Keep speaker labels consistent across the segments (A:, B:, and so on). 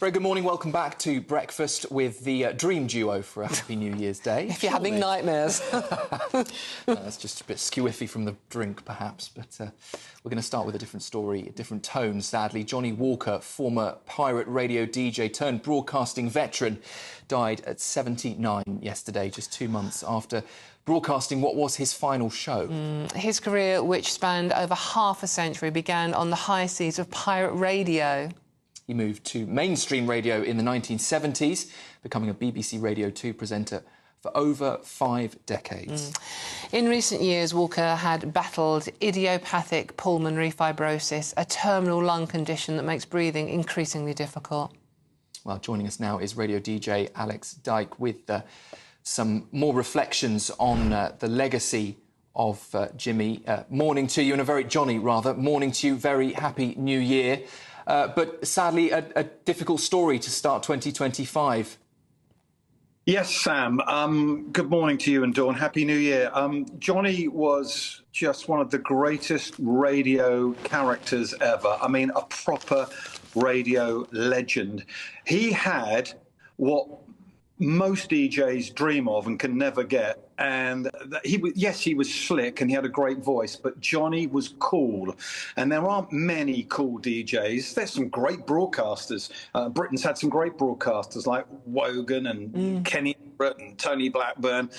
A: Very good morning. Welcome back to Breakfast with the Dream Duo for a Happy New Year's Day.
B: If you're having nightmares.
A: That's just a bit skewiffy from the drink, perhaps, but we're going to start with a different story, a different tone, sadly. Johnnie Walker, former pirate radio DJ turned broadcasting veteran, died at 79 yesterday, just 2 months after broadcasting what was his final show.
B: His career, which spanned over half a century, began on the high seas of pirate radio.
A: He moved to mainstream radio in the 1970s, becoming a BBC Radio 2 presenter for over 5 decades.
B: In recent years, Walker had battled idiopathic pulmonary fibrosis, a terminal lung condition that makes breathing increasingly difficult.
A: Well, joining us now is radio DJ Alex Dyke with some more reflections on the legacy of Johnnie, morning to you, morning to you, very happy New Year. But sadly, a difficult story to start 2025.
C: Yes, Sam. Good morning to you and Dawn. Happy New Year. Johnnie was just one of the greatest radio characters ever. I mean, a proper radio legend. He had what most DJs dream of and can never get. And he was slick and he had a great voice, but Johnnie was cool. And there aren't many cool DJs. There's some great broadcasters. Britain's had some great broadcasters like Wogan and Kenny and Tony Blackburn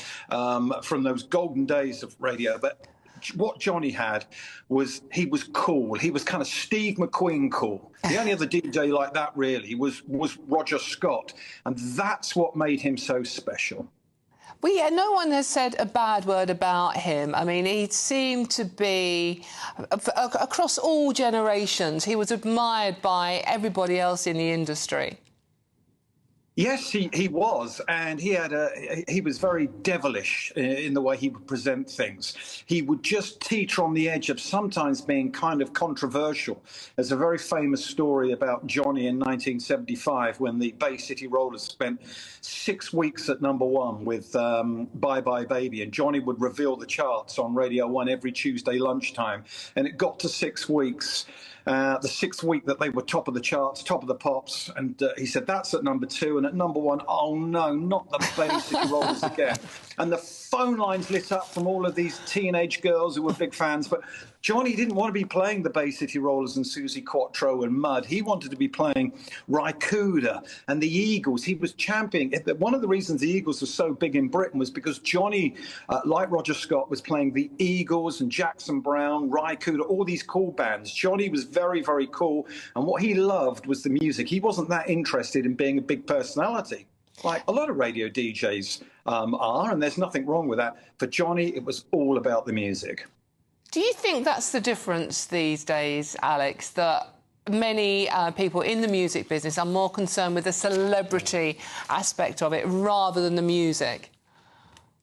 C: from those golden days of radio. But what Johnnie had was he was cool. He was kind of Steve McQueen cool. The only other DJ like that really was Roger Scott. And that's what made him so special.
B: Well, yeah, no one has said a bad word about him. I mean, he seemed to be, across all generations, he was admired by everybody else in the industry.
C: Yes, he was, and he was very devilish in the way he would present things. He would just teeter on the edge of sometimes being kind of controversial. There's a very famous story about Johnnie in 1975 when the Bay City Rollers spent 6 weeks at #1 with Bye Bye Baby, and Johnnie would reveal the charts on Radio 1 every Tuesday lunchtime, and it got to 6 weeks. The 6th week that they were top of the charts, top of the pops, and he said, that's at #2, and at #1, oh no, not the Bay City Rollers again. And the phone lines lit up from all of these teenage girls who were big fans, but Johnnie didn't want to be playing the Bay City Rollers and Susie Quattro and Mud. He wanted to be playing Rycuda and the Eagles. He was championing. One of the reasons the Eagles were so big in Britain was because Johnnie, like Roger Scott, was playing the Eagles and Jackson Browne, Rycuda, all these cool bands. Johnnie was very, very cool, and what he loved was the music. He wasn't that interested in being a big personality, like a lot of radio DJs are, and there's nothing wrong with that. For Johnnie, it was all about the music.
B: Do you think that's the difference these days, Alex, that many people in the music business are more concerned with the celebrity aspect of it rather than the music?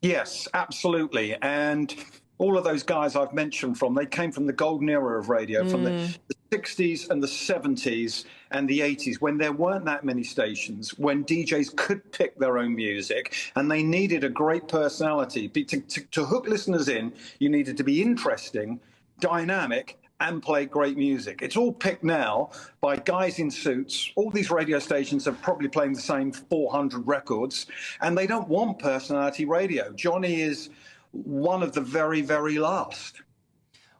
C: Yes, absolutely. And all of those guys I've mentioned they came from the golden era of radio, from the 60s and the 70s and the 80s, when there weren't that many stations, when DJs could pick their own music, and they needed a great personality. To hook listeners in, you needed to be interesting, dynamic, and play great music. It's all picked now by guys in suits. All these radio stations are probably playing the same 400 records, and they don't want personality radio. Johnnie is one of the very, very last.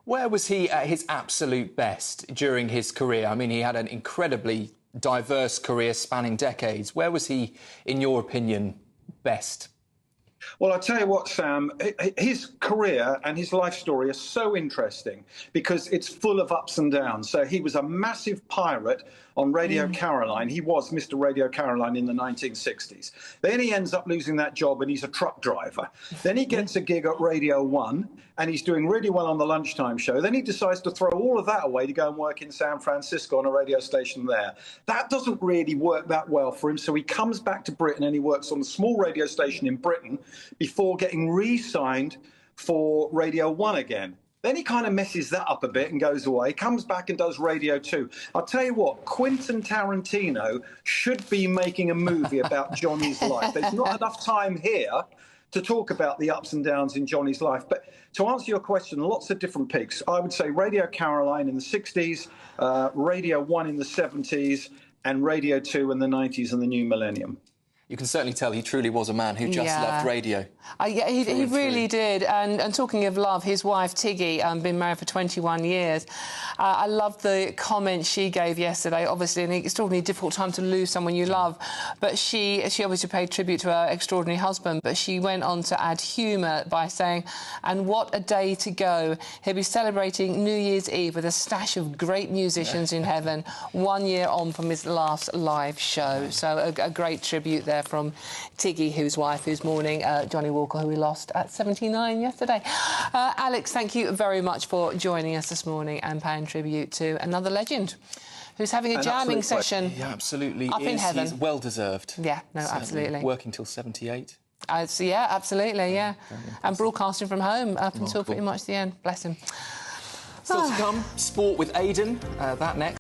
A: Where was he at his absolute best during his career? I mean, he had an incredibly diverse career spanning decades. Where was he, in your opinion, best?
C: Well, I'll tell you what, Sam, his career and his life story are so interesting because it's full of ups and downs. So he was a massive pirate on Radio Caroline. He was Mr. Radio Caroline in the 1960s. Then he ends up losing that job and he's a truck driver. Then he gets a gig at Radio 1 and he's doing really well on the lunchtime show. Then he decides to throw all of that away to go and work in San Francisco on a radio station there. That doesn't really work that well for him, so he comes back to Britain and he works on a small radio station in Britain before getting re-signed for Radio 1 again. Then he kind of messes that up a bit and goes away, comes back and does Radio 2. I'll tell you what, Quentin Tarantino should be making a movie about Johnnie's life. There's not enough time here to talk about the ups and downs in Johnnie's life. But to answer your question, lots of different peaks. I would say Radio Caroline in the 60s, Radio 1 in the 70s, and Radio 2 in the 90s and the new millennium.
A: You can certainly tell he truly was a man who just loved radio.
B: Yeah, he really did. And talking of love, his wife, Tiggy, been married for 21 years. I loved the comment she gave yesterday. Obviously, an extraordinarily difficult time to lose someone you love. But she obviously paid tribute to her extraordinary husband. But she went on to add humour by saying, and what a day to go. He'll be celebrating New Year's Eve with a stash of great musicians in heaven, 1 year on from his last live show. So a great tribute there from Tiggy, whose wife, who's mourning Johnnie Walker, who we lost at 79 yesterday. Alex, thank you very much for joining us this morning and paying tribute to another legend who's having a jamming session.
A: Yeah, absolutely.
B: Up in heaven.
A: He's well-deserved.
B: Yeah, no,
A: Certainly.
B: absolutely.
A: Working till 78.
B: Yeah, absolutely, yeah. And broadcasting from home up until pretty much the end. Bless him.
A: Still to come, sport with Aidan. That next.